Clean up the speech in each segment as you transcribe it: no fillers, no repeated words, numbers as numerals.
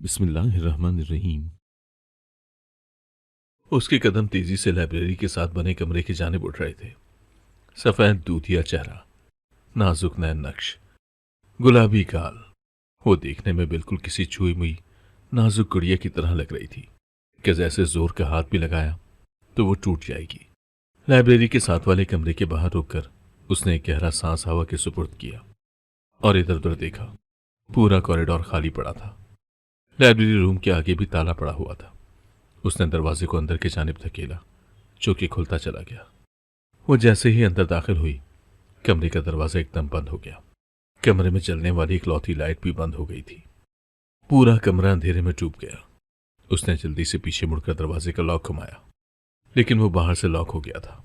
बिस्मिल्लाहिर्रहमानिर्रहीम। उसके कदम तेजी से लाइब्रेरी के साथ बने कमरे की जानिब उठ रहे थे। सफेद दूधिया चेहरा, नाजुक नैन नक्श, गुलाबी गाल। वो देखने में बिल्कुल किसी छुई मुई नाजुक गुड़िया की तरह लग रही थी कि जैसे जोर का हाथ भी लगाया तो वो टूट जाएगी। लाइब्रेरी के साथ वाले कमरे के बाहर रुककर उसने एक गहरा सांस हवा के सुपुर्द किया और इधर उधर देखा। पूरा कॉरिडोर खाली पड़ा था। लाइब्रेरी रूम के आगे भी ताला पड़ा हुआ था। उसने दरवाजे को अंदर की जानिब धकेला, जो कि खुलता चला गया। वो जैसे ही अंदर दाखिल हुई, कमरे का दरवाजा एकदम बंद हो गया। कमरे में चलने वाली इकलौती लाइट भी बंद हो गई थी। पूरा कमरा अंधेरे में डूब गया। उसने जल्दी से पीछे मुड़कर दरवाजे का लॉक घुमाया, लेकिन वो बाहर से लॉक हो गया था।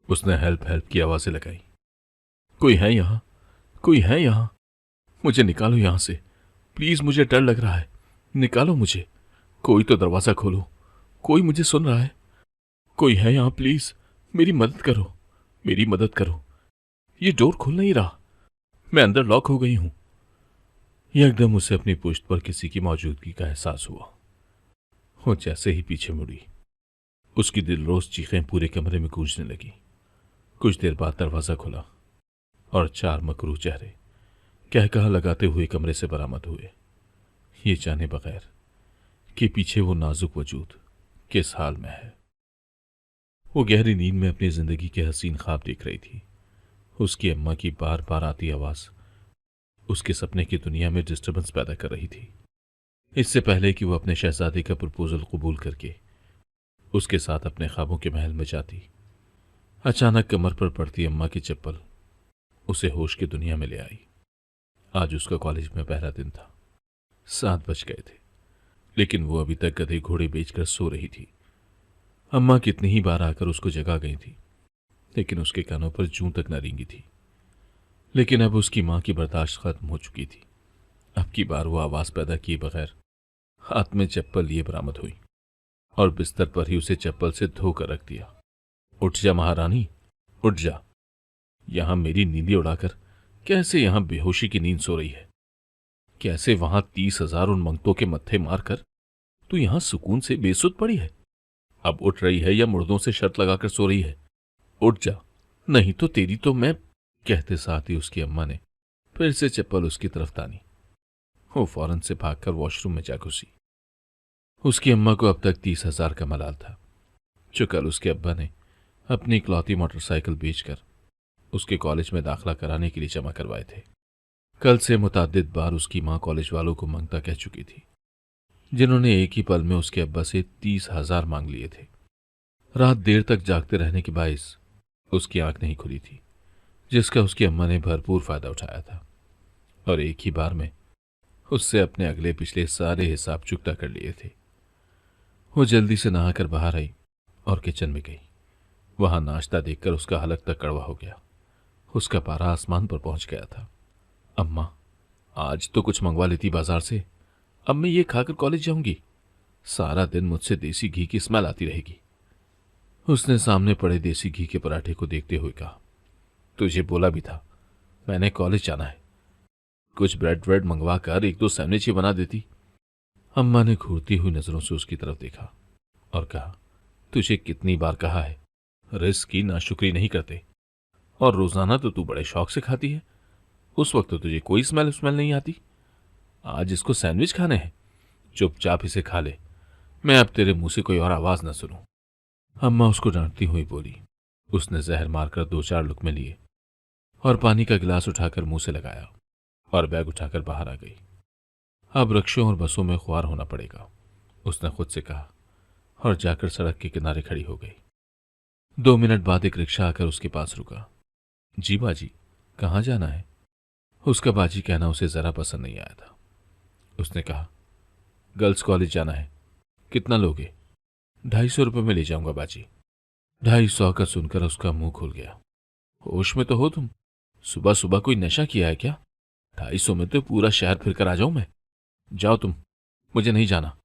उसने हेल्प हेल्प की आवाजें लगाई। कोई है यहां? कोई है यहां? मुझे निकालो यहां से, प्लीज, मुझे डर लग रहा है। निकालो मुझे। कोई तो दरवाजा खोलो। कोई मुझे सुन रहा है? कोई है यहां? प्लीज मेरी मदद करो, मेरी मदद करो। ये डोर खुल नहीं रहा। मैं अंदर लॉक हो गई हूं। एकदम उसे अपनी पुश्त पर किसी की मौजूदगी का एहसास हुआ। वो जैसे ही पीछे मुड़ी, उसकी दिलरोज चीखें पूरे कमरे में गूंजने लगी। कुछ देर बाद दरवाजा खुला और 4 मकरूह चेहरे कह कहा लगाते हुए कमरे से बरामद हुए, ये जाने बगैर कि पीछे वो नाजुक वजूद किस हाल में है। वो गहरी नींद में अपनी जिंदगी के हसीन ख्वाब देख रही थी। उसकी अम्मा की बार बार आती आवाज उसके सपने की दुनिया में डिस्टर्बेंस पैदा कर रही थी। इससे पहले कि वो अपने शहजादे का प्रपोजल कबूल करके उसके साथ अपने ख्वाबों के महल में जाती, अचानक कमर पर पड़ती अम्मा की चप्पल उसे होश की दुनिया में ले आई। आज उसका कॉलेज में पहला दिन था। 7 बज गए थे, लेकिन वो अभी तक गधे घोड़े बेचकर सो रही थी। अम्मा कितनी ही बार आकर उसको जगा गई थी, लेकिन उसके कानों पर जूं तक न रेंगी थी। लेकिन अब उसकी मां की बर्दाश्त खत्म हो चुकी थी। अब की बार वो आवाज पैदा किए बगैर हाथ में चप्पल लिए बरामद हुई और बिस्तर पर ही उसे चप्पल से धोकर रख दिया। उठ जा महारानी, उठ जा। यहां मेरी नींदी उड़ाकर कैसे यहां बेहोशी की नींद सो रही है? कैसे वहां 30,000 उन मंगतों के मत्थे मारकर तू यहां सुकून से बेसुध पड़ी है? अब उठ रही है या मुर्दों से शर्त लगाकर सो रही है? उठ जा, नहीं तो तेरी तो मैं। कहते साथ ही उसकी अम्मा ने फिर से चप्पल उसकी तरफ तानी। वो फौरन से भागकर वॉशरूम में जा घुसी। उसकी अम्मा को अब तक 30,000 का मलाल था, जो कल उसके अब्बा ने अपनी इकलौती मोटरसाइकिल बेचकर उसके कॉलेज में दाखिला कराने के लिए जमा करवाए थे। कल से मुताद्दिद बार उसकी मां कॉलेज वालों को मांगता कह चुकी थी, जिन्होंने एक ही पल में उसके अब्बा से 30,000 मांग लिए थे। रात देर तक जागते रहने के बायस उसकी आंख नहीं खुली थी, जिसका उसकी अम्मा ने भरपूर फायदा उठाया था और एक ही बार में उससे अपने अगले पिछले सारे हिसाब चुकता कर लिए थे। वो जल्दी से नहाकर बाहर आई और किचन में गई। वहां नाश्ता देखकर उसका हलक तक कड़वा हो गया। उसका पारा आसमान पर पहुंच गया था। अम्मा, आज तो कुछ मंगवा लेती बाजार से। अब मैं ये खाकर कॉलेज जाऊंगी। सारा दिन मुझसे देसी घी की स्मेल आती रहेगी। उसने सामने पड़े देसी घी के पराठे को देखते हुए कहा, तुझे बोला भी था मैंने कॉलेज जाना है। कुछ ब्रेड व्रेड मंगवा कर 1-2 सैंडविच ही बना देती। अम्मा ने घूरती हुई नजरों से उसकी तरफ देखा और कहा, तुझे कितनी बार कहा है, रिस्क की नाशुक्री नहीं करते। और रोजाना तो तू बड़े शौक से खाती है। उस वक्त तो तुझे कोई स्मेल नहीं आती। आज इसको सैंडविच खाने हैं, चुपचाप इसे खा ले। मैं अब तेरे मुंह से कोई और आवाज न सुनूं। अम्मा उसको डांटती हुई बोली। उसने जहर मारकर 2-4 लुकमे लिए और पानी का गिलास उठाकर मुंह से लगाया और बैग उठाकर बाहर आ गई। अब रिक्शों और बसों में ख्वार होना पड़ेगा, उसने खुद से कहा और जाकर सड़क के किनारे खड़ी हो गई। 2 मिनट बाद एक रिक्शा आकर उसके पास रुका। जी बाजी, कहाँ जाना है? उसका बाजी कहना उसे जरा पसंद नहीं आया था। उसने कहा, गर्ल्स कॉलेज जाना है। कितना लोगे? 250 रुपये में ले जाऊंगा बाजी। 250 का सुनकर उसका मुंह खुल गया। होश में तो हो तुम? सुबह सुबह कोई नशा किया है क्या? 250 में तो पूरा शहर फिर कर आ जाऊं मैं। जाओ तुम, मुझे नहीं जाना।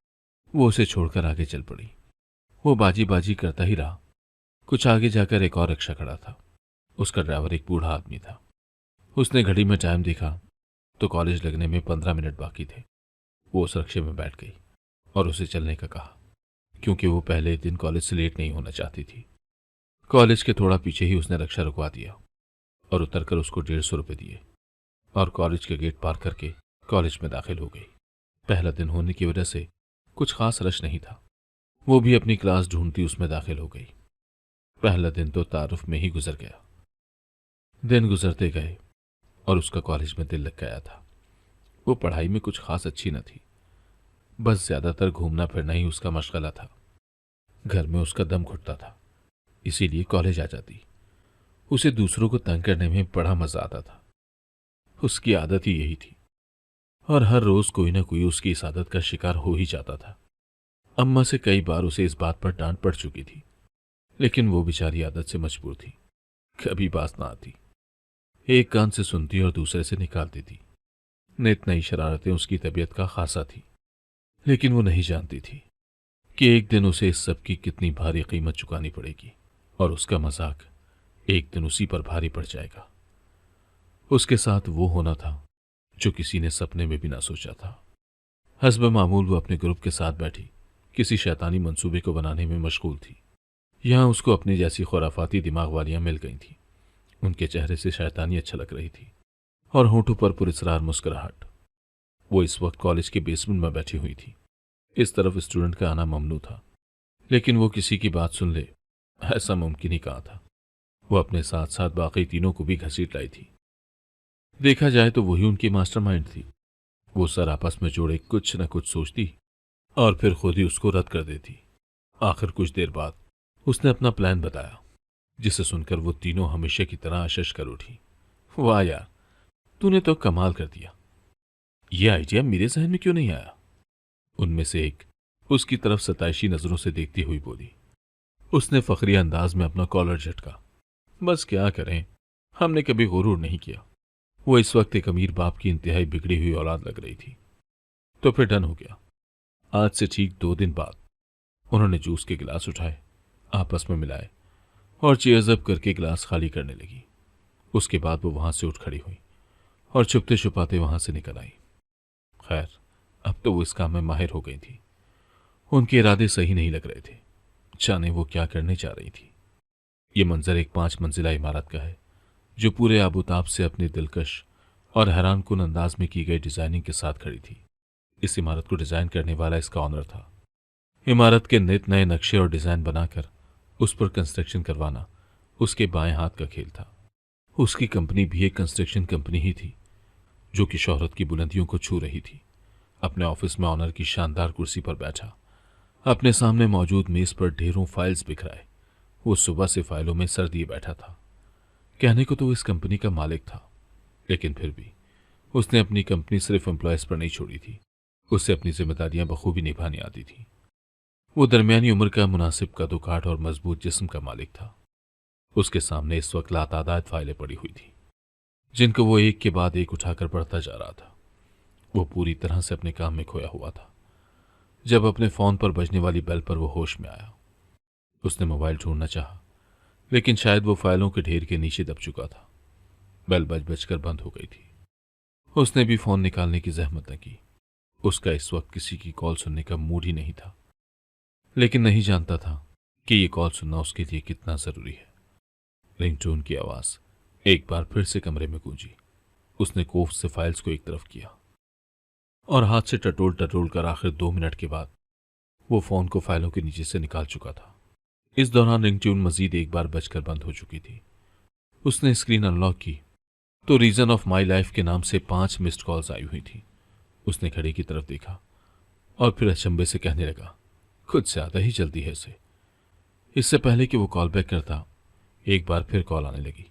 वो उसे छोड़कर आगे चल पड़ी। वो बाजी बाजी करता ही रहा। कुछ आगे जाकर एक और रिक्शा खड़ा था। उसका ड्राइवर एक बूढ़ा आदमी था। उसने घड़ी में टाइम देखा तो कॉलेज लगने में 15 मिनट बाकी थे। वो उस रक्शे में बैठ गई और उसे चलने का कहा, क्योंकि वो पहले दिन कॉलेज से लेट नहीं होना चाहती थी। कॉलेज के थोड़ा पीछे ही उसने रक्षा रुकवा दिया और उतरकर उसको 150 रुपये दिए और कॉलेज के गेट पार करके कॉलेज में दाखिल हो गई। पहला दिन होने की वजह से कुछ खास रश नहीं था। वो भी अपनी क्लास ढूंढती उसमें दाखिल हो गई। पहला दिन तो तारुफ में ही गुजर गया। दिन गुजरते गए और उसका कॉलेज में दिल लग गया था। वो पढ़ाई में कुछ खास अच्छी न थी, बस ज्यादातर घूमना फिरना ही उसका मशगला था। घर में उसका दम घुटता था, इसीलिए कॉलेज आ जाती। उसे दूसरों को तंग करने में बड़ा मजा आता था। उसकी आदत ही यही थी और हर रोज कोई ना कोई उसकी इस आदत का शिकार हो ही जाता था। अम्मा से कई बार उसे इस बात पर डांट पड़ चुकी थी, लेकिन वो बेचारी आदत से मजबूर थी। कभी बात ना आती, एक कान से सुनती और दूसरे से निकाल देती। नित नई शरारतें उसकी तबीयत का खासा थी, लेकिन वो नहीं जानती थी कि एक दिन उसे इस सब की कितनी भारी कीमत चुकानी पड़ेगी और उसका मजाक एक दिन उसी पर भारी पड़ जाएगा। उसके साथ वो होना था जो किसी ने सपने में भी ना सोचा था। हस्ब मामूल वो अपने ग्रुप के साथ बैठी किसी शैतानी मंसूबे को बनाने में मशगूल थी। यहां उसको अपनी जैसी खुराफाती दिमाग वालियां मिल गई थीं। उनके चेहरे से शैतानी छलक रही थी और होठों पर पुरस्कार मुस्कुराहट। वो इस वक्त कॉलेज के बेसमेंट में बैठी हुई थी। इस तरफ स्टूडेंट का आना ममनू था, लेकिन वो किसी की बात सुन ले ऐसा मुमकिन ही कहा था। वो अपने साथ साथ बाकी तीनों को भी घसीट लाई थी। देखा जाए तो वही उनकी मास्टरमाइंड थी। वो सर आपस में जोड़े कुछ न कुछ सोचती और फिर खुद ही उसको रद्द कर देती। आखिर कुछ देर बाद उसने अपना प्लान बताया, जिसे सुनकर वो तीनों हमेशा की तरह आशश कर उठी। वाह यार, तूने तो कमाल कर दिया, ये आइडिया मेरे जहन में क्यों नहीं आया? उनमें से एक उसकी तरफ सताइशी नजरों से देखती हुई बोली। उसने फखरी अंदाज में अपना कॉलर झटका। बस क्या करें, हमने कभी गुरूर नहीं किया। वो इस वक्त एक अमीर बाप की इंतहाई बिगड़ी हुई औलाद लग रही थी। तो फिर डन हो गया। आज से ठीक 2 दिन बाद उन्होंने जूस के गिलास उठाए, आपस में मिलाए और चेयर्स अप करके गिलास खाली करने लगी। उसके बाद वो वहां से उठ खड़ी हुई और छुपते छुपाते वहां से निकल आई। खैर, अब तो वो इस काम में माहिर हो गई थी। उनके इरादे सही नहीं लग रहे थे। जाने वो क्या करने जा रही थी। ये मंजर एक 5 मंजिला इमारत का है, जो पूरे आबोताब से अपनी दिलकश और हैरानकुन अंदाज में की गई डिजाइनिंग के साथ खड़ी थी। इस इमारत को डिजाइन करने वाला इसका ऑनर था। इमारत के नित नए नक्शे और डिजाइन बनाकर उस पर कंस्ट्रक्शन करवाना उसके बाएं हाथ का खेल था। उसकी कंपनी भी एक कंस्ट्रक्शन कंपनी ही थी, जो कि शोहरत की बुलंदियों को छू रही थी। अपने ऑफिस में ऑनर की शानदार कुर्सी पर बैठा, अपने सामने मौजूद मेज पर ढेरों फाइल्स बिखराए, वो सुबह से फाइलों में सर दिए बैठा था। कहने को तो वो इस कंपनी का मालिक था, लेकिन फिर भी उसने अपनी कंपनी सिर्फ एम्प्लॉयज पर नहीं छोड़ी थी। उसे अपनी जिम्मेदारियां बखूबी निभानी आती थी। वो दरमियानी उम्र का मुनासिब कदोकाठ और मजबूत जिस्म का मालिक था। उसके सामने इस वक्त लातादाद फाइलें पड़ी हुई थी, जिनको वो एक के बाद एक उठाकर पढ़ता जा रहा था। वो पूरी तरह से अपने काम में खोया हुआ था। जब अपने फोन पर बजने वाली बेल पर वो होश में आया, उसने मोबाइल ढूंढना चाहा, लेकिन शायद वो फाइलों के ढेर के नीचे दब चुका था। बेल बज-बजकर बंद हो गई थी। उसने भी फोन निकालने की जहमत न की। उसका इस वक्त किसी की कॉल सुनने का मूड ही नहीं था, लेकिन नहीं जानता था कि ये कॉल सुनना उसके लिए कितना जरूरी है। रिंगटोन की आवाज एक बार फिर से कमरे में गूंजी। उसने कोफ से फाइल्स को एक तरफ किया और हाथ से टटोल टटोल कर आखिर 2 मिनट के बाद वो फोन को फाइलों के नीचे से निकाल चुका था। इस दौरान रिंगटोन मजीद एक बार बजकर बंद हो चुकी थी। उसने स्क्रीन अनलॉक की तो रीजन ऑफ माई लाइफ के नाम से 5 मिस्ड कॉल्स आई हुई थी। उसने घड़ी की तरफ देखा और फिर अचंभे से कहने लगा, कुछ ज्यादा ही जल्दी है इसे। इससे पहले कि वो कॉल बैक करता, एक बार फिर कॉल आने लगी।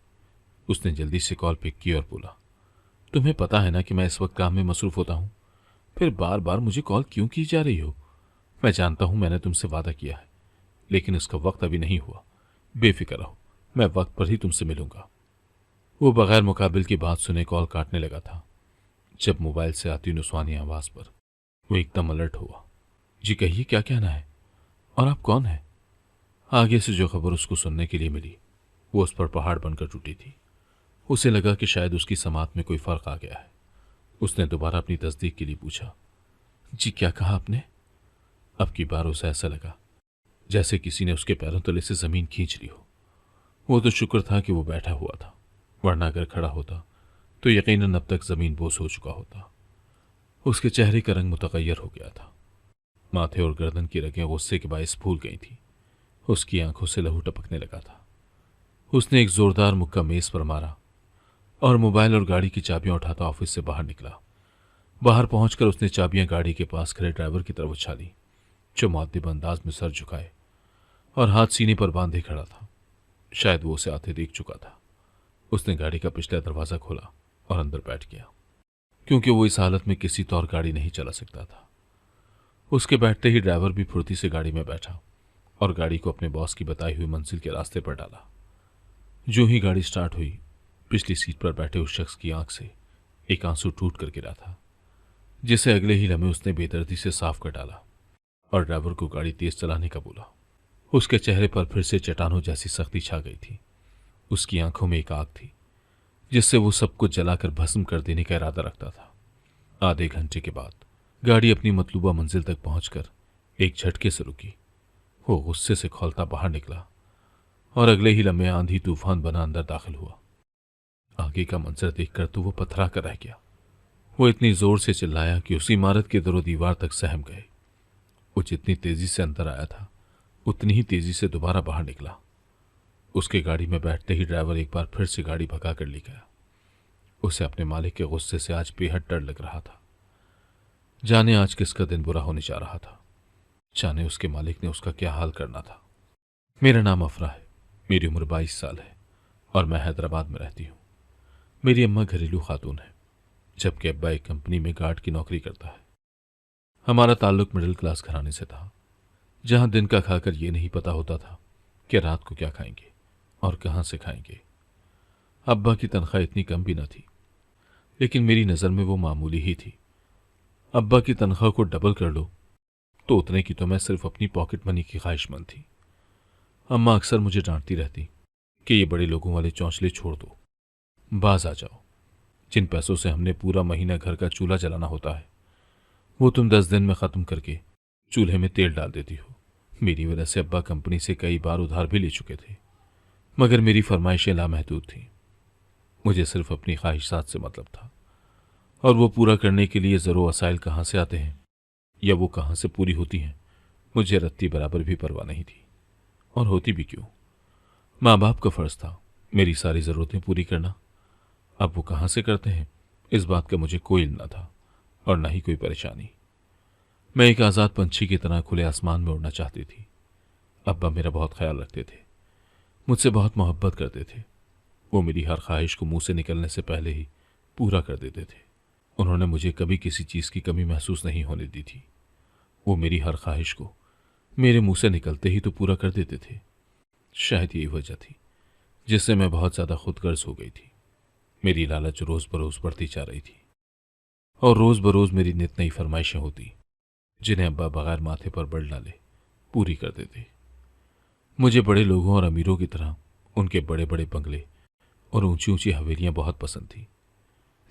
उसने जल्दी से कॉल पिक की और बोला, तुम्हें पता है ना कि मैं इस वक्त काम में मसरूफ होता हूं, फिर बार बार मुझे कॉल क्यों की जा रही हो? मैं जानता हूं मैंने तुमसे वादा किया है, लेकिन इसका वक्त अभी नहीं हुआ। बेफिक्र रहो, मैं वक्त पर ही तुमसे मिलूंगा। वो बगैर मुकाबिल की बात सुने कॉल काटने लगा था, जब मोबाइल से आती नुस्वानी आवाज पर वो एकदम अलर्ट हुआ। जी कहिए, क्या कहना है और आप कौन हैं? आगे से जो खबर उसको सुनने के लिए मिली वो उस पर पहाड़ बनकर टूटी थी। उसे लगा कि शायद उसकी समात में कोई फर्क आ गया है। उसने दोबारा अपनी तस्दीक के लिए पूछा, जी, क्या कहा आपने? अब की बार उसे ऐसा लगा जैसे किसी ने उसके पैरों तले से जमीन खींच ली हो। वो तो शुक्र था कि वो बैठा हुआ था, वरना अगर खड़ा होता तो यकीनन अब तक जमीन बोझ हो चुका होता। उसके चेहरे का रंग मुतगैर हो गया था। माथे और गर्दन की रगें गुस्से के बायस फूल गई थी। उसकी आंखों से लहू टपकने लगा था। उसने एक जोरदार मुक्का मेज पर मारा और मोबाइल और गाड़ी की चाबियां उठाता ऑफिस से बाहर निकला। बाहर पहुंचकर उसने चाबियां गाड़ी के पास खड़े ड्राइवर की तरफ उछाली, जो मुअद्दिब अंदाज में सर झुकाए और हाथ सीने पर बांधे खड़ा था। शायद वो उसे आते देख चुका था। उसने गाड़ी का पिछला दरवाजा खोला और अंदर बैठ गया, क्योंकि वो इस हालत में किसी तौर गाड़ी नहीं चला सकता था। उसके बैठते ही ड्राइवर भी फुर्ती से गाड़ी में बैठा और गाड़ी को अपने बॉस की बताई हुई मंजिल के रास्ते पर डाला। जो ही गाड़ी स्टार्ट हुई, पिछली सीट पर बैठे उस शख्स की आंख से एक आंसू टूट कर गिरा था, जिसे अगले ही लम्हे उसने बेदर्दी से साफ कर डाला और ड्राइवर को गाड़ी तेज चलाने का बोला। उसके चेहरे पर फिर से चट्टानों जैसी सख्ती छा गई थी। उसकी आंखों में एक आग थी जिससे वो सब कुछ जलाकर भस्म कर देने का इरादा रखता था। आधे घंटे के बाद गाड़ी अपनी मतलूबा मंजिल तक पहुंचकर एक झटके से रुकी। वो गुस्से से खौलता बाहर निकला और अगले ही लम्हे आंधी तूफान बना अंदर दाखिल हुआ। आगे का मंजर देखकर तो वो पथरा कर रह गया। वो इतनी जोर से चिल्लाया कि उस इमारत के दरो दीवार तक सहम गए। वो जितनी तेजी से अंदर आया था उतनी ही तेजी से दोबारा बाहर निकला। उसके गाड़ी में बैठते ही ड्राइवर एक बार फिर से गाड़ी भगा कर ले गया। उसे अपने मालिक के गुस्से से आज बेहद डर लग रहा था। जाने आज किसका दिन बुरा होने जा रहा था। जाने उसके मालिक ने उसका क्या हाल करना था। मेरा नाम अफरा है, मेरी उम्र 22 साल है और मैं हैदराबाद में रहती हूँ। मेरी अम्मा घरेलू खातून है, जबकि अब्बा एक कंपनी में गार्ड की नौकरी करता है। हमारा ताल्लुक मिडिल क्लास घराने से था, जहां दिन का खाकर ये नहीं पता होता था कि रात को क्या खाएंगे और कहां से खाएंगे। अब्बा की तनख्वाह इतनी कम भी न थी, लेकिन मेरी नज़र में वो मामूली ही थी। अब्बा की तनख्वाह को डबल कर लो तो उतने की तो मैं सिर्फ अपनी पॉकेट मनी की ख्वाहिशमंद थी। अम्मा अक्सर मुझे डांटती रहती कि ये बड़े लोगों वाले चौंचले छोड़ दो, बाज आ जाओ। जिन पैसों से हमने पूरा महीना घर का चूल्हा जलाना होता है, वो तुम 10 दिन में ख़त्म करके चूल्हे में तेल डाल देती हो। मेरी वजह से अब्बा कंपनी से कई बार उधार भी ले चुके थे, मगर मेरी फरमाइशें लामहदूद थीं। मुझे सिर्फ अपनी ख्वाहिशात से मतलब था, और वो पूरा करने के लिए ज़रो वसाइल कहाँ से आते हैं या वो कहाँ से पूरी होती हैं, मुझे रत्ती बराबर भी परवाह नहीं थी। और होती भी क्यों? माँ बाप का फ़र्ज़ था मेरी सारी ज़रूरतें पूरी करना। अब वो कहाँ से करते हैं, इस बात का मुझे कोई इल्म न था और न ही कोई परेशानी। मैं एक आज़ाद पंछी की तरह खुले आसमान में उड़ना चाहती थी। अब्बा मेरा बहुत ख्याल रखते थे, मुझसे बहुत मोहब्बत करते थे। वो मेरी हर ख्वाहिश को मुंह से निकलने से पहले ही पूरा कर देते थे। उन्होंने मुझे कभी किसी चीज़ की कमी महसूस नहीं होने दी थी। वो मेरी हर ख्वाहिश को मेरे मुंह से निकलते ही तो पूरा कर देते थे। शायद यही वजह थी जिससे मैं बहुत ज़्यादा खुदगर्ज हो गई थी। मेरी लालच रोज़ बरोज़ बढ़ती जा रही थी और रोज़ बरोज़ मेरी नित नई फरमाइशें होती, जिन्हें अब्बा बगैर माथे पर बल डाले पूरी कर देते। मुझे बड़े लोगों और अमीरों की तरह उनके बड़े बड़े बंगले और ऊंची ऊंची हवेलियां बहुत पसंद थी।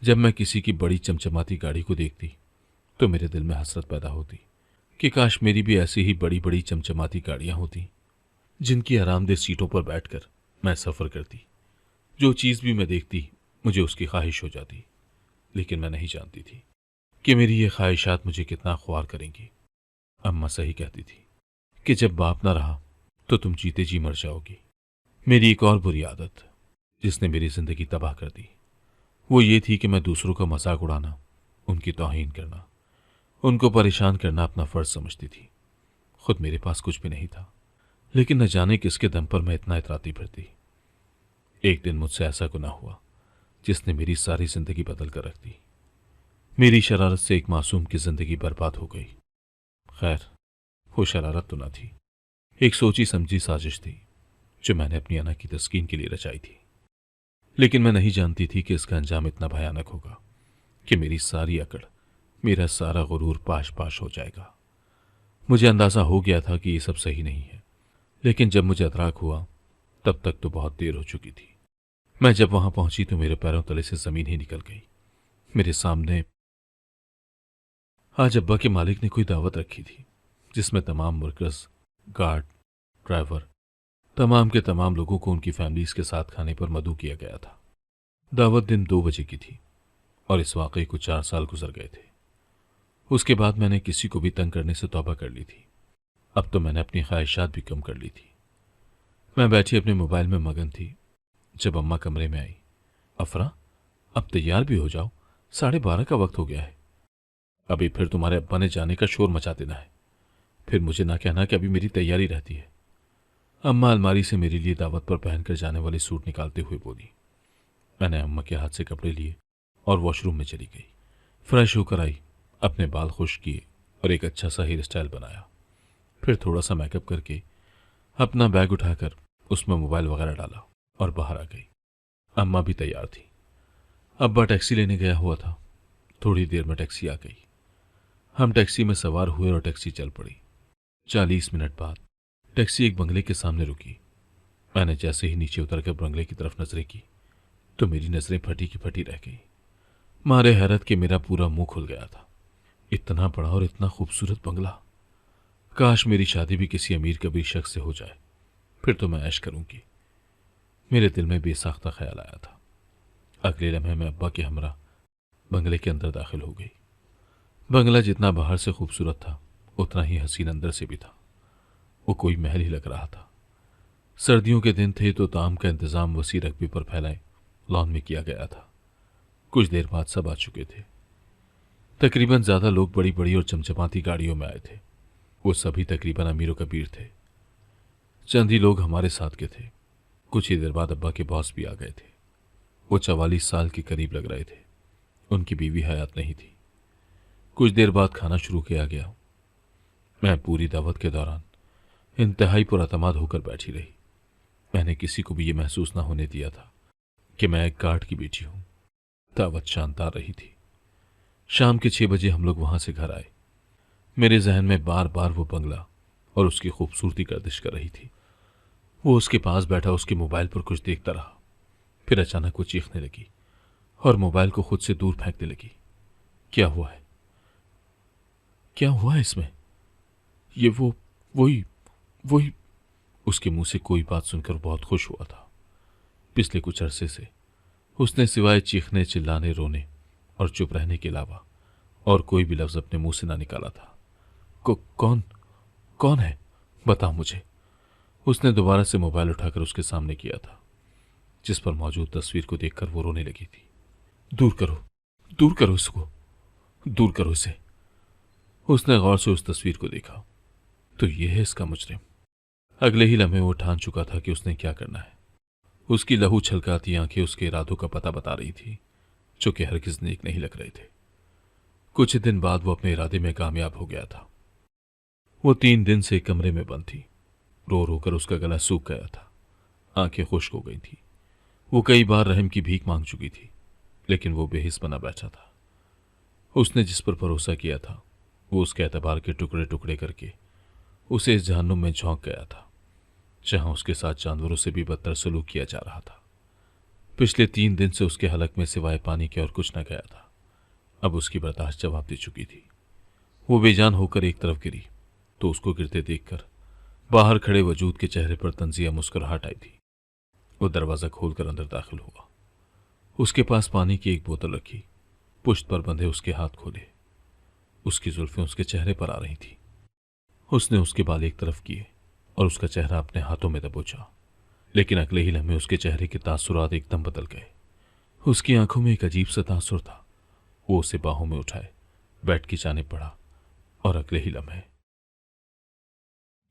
जब मैं किसी की बड़ी चमचमाती गाड़ी को देखती तो मेरे दिल में हसरत पैदा होती कि काश मेरी भी ऐसी ही बड़ी बड़ी चमचमाती गाड़ियां होती, जिनकी आरामदेह सीटों पर बैठकर मैं सफ़र करती। जो चीज़ भी मैं देखती मुझे उसकी ख्वाहिश हो जाती, लेकिन मैं नहीं जानती थी कि मेरी ये ख्वाहिशात मुझे कितना ख्वार करेंगी। अम्मा सही कहती थी कि जब बाप ना रहा तो तुम जीते जी मर जाओगी। मेरी एक और बुरी आदत जिसने मेरी ज़िंदगी तबाह कर दी, वो ये थी कि मैं दूसरों का मजाक उड़ाना, उनकी तौहीन करना, उनको परेशान करना अपना फ़र्ज समझती थी। खुद मेरे पास कुछ भी नहीं था, लेकिन न जाने किसके दम पर मैं इतना इतराती फिरती। एक दिन मुझसे ऐसा गुनाह हुआ जिसने मेरी सारी ज़िंदगी बदल कर रख दी। मेरी शरारत से एक मासूम की ज़िंदगी बर्बाद हो गई। खैर, वो शरारत तो न थी, एक सोची समझी साजिश थी जो मैंने अपनी अना की तस्कीन के लिए रचाई थी। लेकिन मैं नहीं जानती थी कि इसका अंजाम इतना भयानक होगा कि मेरी सारी अकड़, मेरा सारा गुरूर पाश पाश हो जाएगा। मुझे अंदाज़ा हो गया था कि ये सब सही नहीं है, लेकिन जब मुझे अदराक हुआ तब तक तो बहुत देर हो चुकी थी। मैं जब वहां पहुंची तो मेरे पैरों तले से ज़मीन ही निकल गई। मेरे सामने आज अब्बा के मालिक ने कोई दावत रखी थी जिसमें तमाम वर्कर्स, गार्ड, ड्राइवर, तमाम के तमाम लोगों को उनकी फैमिलीज के साथ खाने पर मदऊ किया गया था। दावत दिन 2 बजे की थी और इस वाकई को 4 साल गुजर गए थे। उसके बाद मैंने किसी को भी तंग करने से तौबा कर ली थी। अब तो मैंने अपनी ख्वाहिशात भी कम कर ली थी। मैं बैठी अपने मोबाइल में मगन थी जब अम्मा कमरे में आई। अफरा, अब तैयार भी हो जाओ, 12:30 का वक्त हो गया है। अभी फिर तुम्हारे अब्बा ने जाने का शोर मचा देना है, फिर मुझे ना कहना कि अभी मेरी तैयारी रहती है। अम्मा अलमारी से मेरे लिए दावत पर पहनकर जाने वाले सूट निकालते हुए बोली। मैंने अम्मा के हाथ से कपड़े लिए और वॉशरूम में चली गई। फ्रेश होकर आई, अपने बाल खुश्क किए और एक अच्छा सा हेयर स्टाइल बनाया। फिर थोड़ा सा मेकअप करके अपना बैग उठाकर उसमें मोबाइल वगैरह डाला और बाहर आ गई। अम्मा भी तैयार थी। अब्बा टैक्सी लेने गया हुआ था। थोड़ी देर में टैक्सी आ गई। हम टैक्सी में सवार हुए और टैक्सी चल पड़ी। 40 मिनट बाद टैक्सी एक बंगले के सामने रुकी। मैंने जैसे ही नीचे उतरकर बंगले की तरफ नजरें की तो मेरी नजरें फटी की फटी रह गई। मारे हैरत के मेरा पूरा मुंह खुल गया था। इतना बड़ा और इतना खूबसूरत बंगला। काश मेरी शादी भी किसी अमीर कबीर शख्स से हो जाए, फिर तो मैं ऐश करूंगी। मेरे दिल में बेसाख्ता ख्याल आया था। अगले लम्हे में अब्बा के हमरा बंगले के अंदर दाखिल हो गई। बंगला जितना बाहर से खूबसूरत था उतना ही हसीन अंदर से भी था। वो कोई महल ही लग रहा था। सर्दियों के दिन थे तो ताम का इंतजाम वसी रकबे पर फैलाए लॉन में किया गया था। कुछ देर बाद सब आ चुके थे। तकरीबन ज्यादा लोग बड़ी बड़ी और चमचमाती गाड़ियों में आए थे। वो सभी तकरीबन अमीरों कबीर थे। चंद ही लोग हमारे साथ के थे। कुछ ही देर बाद अब्बा के बॉस भी आ गए थे। वो 44 साल के करीब लग रहे थे। उनकी बीवी हयात नहीं थी। कुछ देर बाद खाना शुरू किया गया। मैं पूरी दावत के दौरान इंतहाई पुरअतमाद होकर बैठी रही। मैंने किसी को भी ये महसूस ना होने दिया था कि मैं एक गार्ड की बेटी हूं। दावत शानदार रही थी। शाम के 6 बजे हम लोग वहां से घर आए। मेरे जहन में बार बार वो बंगला और उसकी खूबसूरती गर्दिश कर रही थी। वो उसके पास बैठा उसके मोबाइल पर कुछ देखता रहा। फिर अचानक वो चीखने लगी और मोबाइल को खुद से दूर फेंकने लगी। क्या हुआ है? क्या हुआ है इसमें? ये वही वही उसके मुंह से कोई बात सुनकर बहुत खुश हुआ था। पिछले कुछ अरसे से उसने सिवाय चीखने, चिल्लाने, रोने और चुप रहने के अलावा और कोई भी लफ्ज अपने मुंह से ना निकाला था। कौन कौन है? बता मुझे। उसने दोबारा से मोबाइल उठाकर उसके सामने किया था, जिस पर मौजूद तस्वीर को देखकर वो रोने लगी थी। दूर करो, दूर करो इसको, दूर करो इसे। उसने गौर से उस तस्वीर को देखा तो ये है इसका मुजरिम। अगले ही लम्हे वो ठान चुका था कि उसने क्या करना है। उसकी लहू छलकाती आंखें उसके इरादों का पता बता रही थी, जो कि हरगिज नेक नहीं लग रहे थे। कुछ दिन बाद वो अपने इरादे में कामयाब हो गया था। वो 3 दिन से कमरे में बंद थी। रो रो कर उसका गला सूख गया था। आंखें खुश्क हो गई थी। वो कई बार रहम की भीख मांग चुकी थी, लेकिन वो बेहिस बना बैठा था। उसने जिस पर भरोसा किया था वो उसके एतबार के टुकड़े टुकड़े करके उसे इस जहन्नुम में झोंक गया था, जहां उसके साथ जानवरों से भी बदतर सलूक किया जा रहा था। पिछले 3 दिन से उसके हलक में सिवाय पानी के और कुछ न गया था। अब उसकी बर्दाश्त जवाब दे चुकी थी। वो बेजान होकर एक तरफ गिरी तो उसको गिरते देखकर बाहर खड़े वजूद के चेहरे पर तंजिया मुस्कुराहट आई थी। वो दरवाजा खोलकर अंदर दाखिल हुआ। उसके पास पानी की एक बोतल रखी। पुश्त पर बंधे उसके हाथ खोले। उसकी जुल्फें उसके चेहरे पर आ रही थी। उसने उसके बाल एक तरफ किए और उसका चेहरा अपने हाथों में दबोचा, लेकिन अगले ही लम्हे उसके चेहरे के तासुरात एकदम बदल गए। उसकी आंखों में एक अजीब सा तासुर था। वो उसे बाहों में उठाए बैठ की जाने पड़ा और अगले ही लम्हे।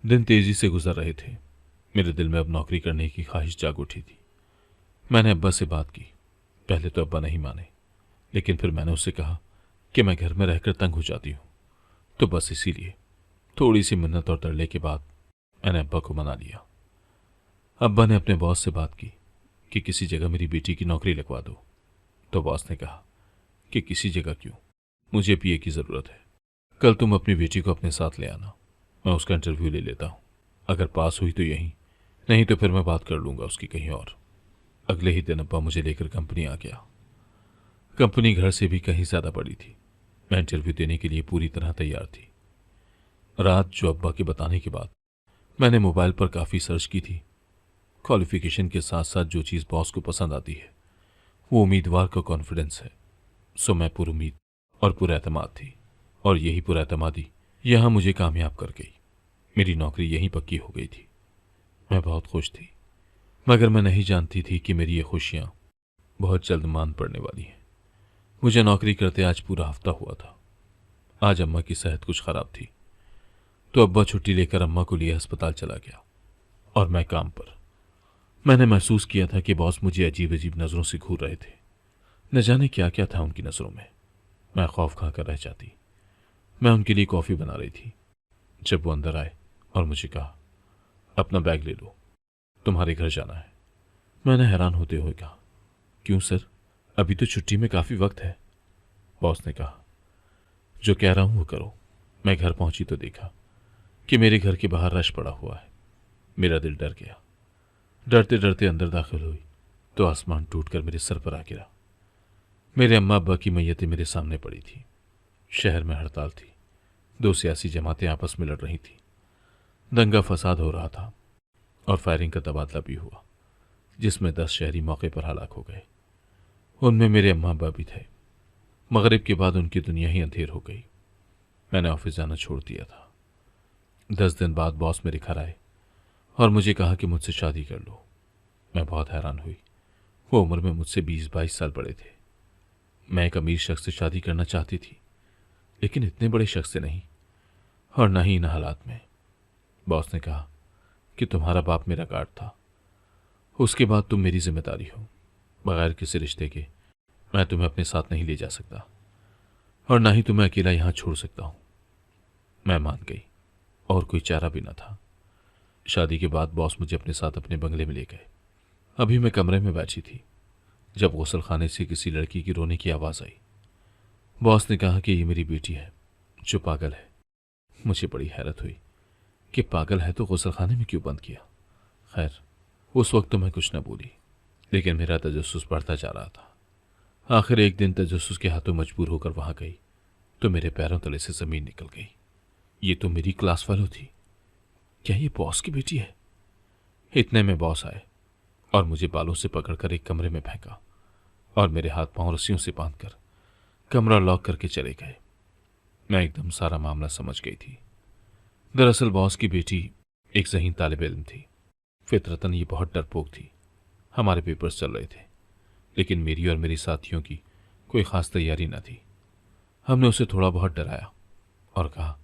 दिन तेजी से गुजर रहे थे। मेरे दिल में अब नौकरी करने की ख्वाहिश जाग उठी थी। मैंने अब्बा से बात की। पहले तो अब्बा नहीं माने, लेकिन फिर मैंने उससे कहा कि मैं घर में रहकर तंग हो जाती हूँ, तो बस इसीलिए थोड़ी सी मिन्नत और तरले के बाद मैंने अब्बा को मना लिया। अब्बा ने अपने बॉस से बात की कि किसी जगह मेरी बेटी की नौकरी लगवा दो, तो बॉस ने कहा कि किसी जगह क्यों, मुझे पीए की ज़रूरत है। कल तुम अपनी बेटी को अपने साथ ले आना, मैं उसका इंटरव्यू ले लेता हूँ। अगर पास हुई तो यहीं, नहीं तो फिर मैं बात कर लूँगा उसकी कहीं और। अगले ही दिन अब्बा मुझे लेकर कंपनी आ गया। कंपनी घर से भी कहीं ज़्यादा बड़ी थी। मैं इंटरव्यू देने के लिए पूरी तरह तैयार थी। रात जो अब्बा के बताने के बाद मैंने मोबाइल पर काफ़ी सर्च की थी। क्वालिफिकेशन के साथ साथ जो चीज़ बॉस को पसंद आती है वो उम्मीदवार का कॉन्फिडेंस है। सो मैं पुरुमीद और पुरएतमाद थी, और यही पुरएतमादी यहाँ मुझे कामयाब कर गई। मेरी नौकरी यहीं पक्की हो गई थी। मैं बहुत खुश थी, मगर मैं नहीं जानती थी कि मेरी ये खुशियाँ बहुत जल्द मान पड़ने वाली हैं। मुझे नौकरी करते आज पूरा हफ्ता हुआ था। आज अम्मा की सेहत कुछ खराब थी, तो अब्बा छुट्टी लेकर अम्मा को लिए अस्पताल चला गया और मैं काम पर। मैंने महसूस किया था कि बॉस मुझे अजीब अजीब नज़रों से घूर रहे थे। न जाने क्या क्या था उनकी नज़रों में। मैं खौफ खाकर रह जाती। मैं उनके लिए कॉफ़ी बना रही थी जब वो अंदर आए और मुझे कहा, अपना बैग ले लो, तुम्हारे घर जाना है। मैंने हैरान होते हुए कहा, क्यों सर, अभी तो छुट्टी में काफ़ी वक्त है। बॉस ने कहा, जो कह रहा हूँ वो करो। मैं घर पहुंची तो देखा कि मेरे घर के बाहर रश पड़ा हुआ है। मेरा दिल डर गया। डरते डरते अंदर दाखिल हुई तो आसमान टूटकर मेरे सर पर आ गिरा। मेरे अम्मा अब्बा की मैयतें मेरे सामने पड़ी थी। शहर में हड़ताल थी। 2 सियासी जमातें आपस में लड़ रही थी। दंगा फसाद हो रहा था और फायरिंग का तबादला भी हुआ, जिसमें 10 शहरी मौके पर हलाक हो गए। उनमें मेरे अम्मा अब्बा भी थे। मगरिब के बाद उनकी दुनिया ही अंधेर हो गई। मैंने ऑफिस जाना छोड़ दिया था। 10 दिन बाद बॉस मेरे घर आए और मुझे कहा कि मुझसे शादी कर लो। मैं बहुत हैरान हुई। वो उम्र में मुझसे 20-22 साल बड़े थे। मैं एक अमीर शख्स से शादी करना चाहती थी, लेकिन इतने बड़े शख्स से नहीं, और न ही इन हालात में। बॉस ने कहा कि तुम्हारा बाप मेरा गार्ड था, उसके बाद तुम मेरी जिम्मेदारी हो। बगैर किसी रिश्ते के मैं तुम्हें अपने साथ नहीं ले जा सकता, और ना ही तुम्हें अकेला यहां छोड़ सकता हूं। मैं मान गई, और कोई चारा भी न था। शादी के बाद बॉस मुझे अपने साथ अपने बंगले में ले गए। अभी मैं कमरे में बैठी थी जब गुसल खाने से किसी लड़की की रोने की आवाज़ आई। बॉस ने कहा कि ये मेरी बेटी है जो पागल है। मुझे बड़ी हैरत हुई कि पागल है तो गुसल खाने में क्यों बंद किया। खैर, उस वक्त तो मैं कुछ न बोली, लेकिन मेरा तजस्सुस बढ़ता जा रहा था। आखिर एक दिन तजस्सुस के हाथों मजबूर होकर वहां गई तो मेरे पैरों तले से ज़मीन निकल गई। ये तो मेरी क्लास फेलो थी। क्या ये बॉस की बेटी है? इतने में बॉस आए और मुझे बालों से पकड़कर एक कमरे में फेंका और मेरे हाथ पांव रस्सियों से बांधकर कमरा लॉक करके चले गए। मैं एकदम सारा मामला समझ गई थी। दरअसल बॉस की बेटी एक ज़हीन तालिब इल्म थी। फितरतन ये बहुत डरपोक थी। हमारे पेपर्स चल रहे थे, लेकिन मेरी और मेरी साथियों की कोई ख़ास तैयारी न थी। हमने उसे थोड़ा बहुत डराया और कहा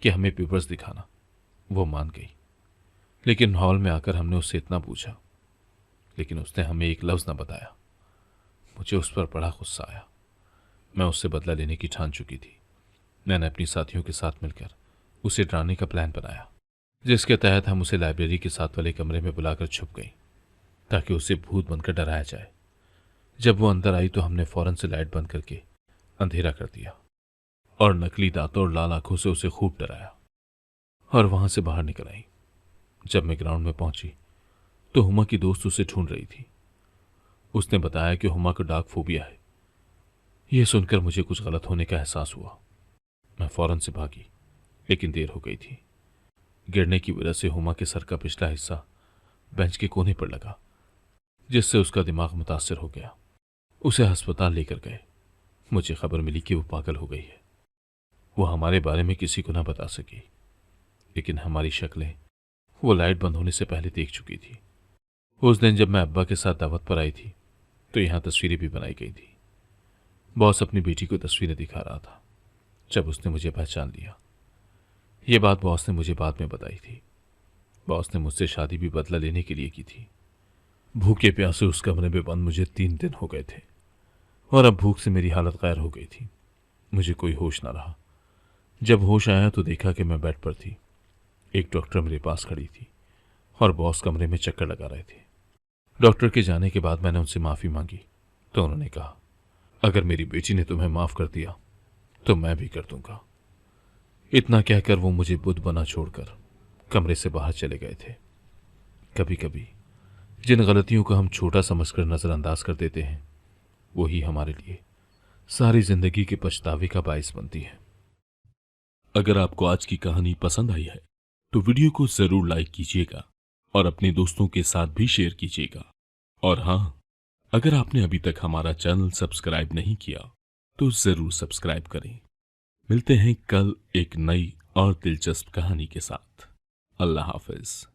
कि हमें पेपर्स दिखाना। वो मान गई, लेकिन हॉल में आकर हमने उससे इतना पूछा, लेकिन उसने हमें एक लफ्ज़ न बताया। मुझे उस पर बड़ा गुस्सा आया। मैं उससे बदला लेने की ठान चुकी थी। मैंने अपनी साथियों के साथ मिलकर उसे डराने का प्लान बनाया, जिसके तहत हम उसे लाइब्रेरी के साथ वाले कमरे में बुलाकर छुप गई ताकि उसे भूत बनकर डराया जाए। जब वो अंदर आई तो हमने फौरन से लाइट बंद करके अंधेरा कर दिया और नकली दांतों और लाल आंखों से उसे खूब डराया, और वहां से बाहर निकल आई। जब मैं ग्राउंड में पहुंची तो हुमा की दोस्त उसे ढूंढ रही थी। उसने बताया कि हुमा को डार्क फोबिया है। यह सुनकर मुझे कुछ गलत होने का एहसास हुआ। मैं फौरन से भागी, लेकिन देर हो गई थी। गिरने की वजह से हुमा के सर का पिछला हिस्सा बेंच के कोने पर लगा, जिससे उसका दिमाग मुतासिर हो गया। उसे अस्पताल लेकर गए। मुझे खबर मिली कि वो पागल हो गई है। वो हमारे बारे में किसी को ना बता सकी, लेकिन हमारी शक्लें वो लाइट बंद होने से पहले देख चुकी थी। उस दिन जब मैं अब्बा के साथ दावत पर आई थी तो यहाँ तस्वीरें भी बनाई गई थी। बॉस अपनी बेटी को तस्वीरें दिखा रहा था जब उसने मुझे पहचान लिया। ये बात बॉस ने मुझे बाद में बताई थी। बॉस ने मुझसे शादी भी बदला लेने के लिए की थी। भूखे प्यासे उस कमरे में बंद मुझे 3 दिन हो गए थे, और अब भूख से मेरी हालत गैर हो गई थी। मुझे कोई होश ना रहा। जब होश आया तो देखा कि मैं बेड पर थी। एक डॉक्टर मेरे पास खड़ी थी और बॉस कमरे में चक्कर लगा रहे थे। डॉक्टर के जाने के बाद मैंने उनसे माफ़ी मांगी तो उन्होंने कहा, अगर मेरी बेटी ने तुम्हें माफ़ कर दिया तो मैं भी कर दूंगा। इतना कहकर वो मुझे बुद्ध बना छोड़कर कमरे से बाहर चले गए थे। कभी कभी जिन गलतियों को हम छोटा समझकर नज़रअंदाज कर देते हैं, वही हमारे लिए सारी जिंदगी के पछतावे का बायस बनती है। अगर आपको आज की कहानी पसंद आई है तो वीडियो को जरूर लाइक कीजिएगा और अपने दोस्तों के साथ भी शेयर कीजिएगा। और हाँ, अगर आपने अभी तक हमारा चैनल सब्सक्राइब नहीं किया तो जरूर सब्सक्राइब करें। मिलते हैं कल एक नई और दिलचस्प कहानी के साथ। अल्लाह हाफिज।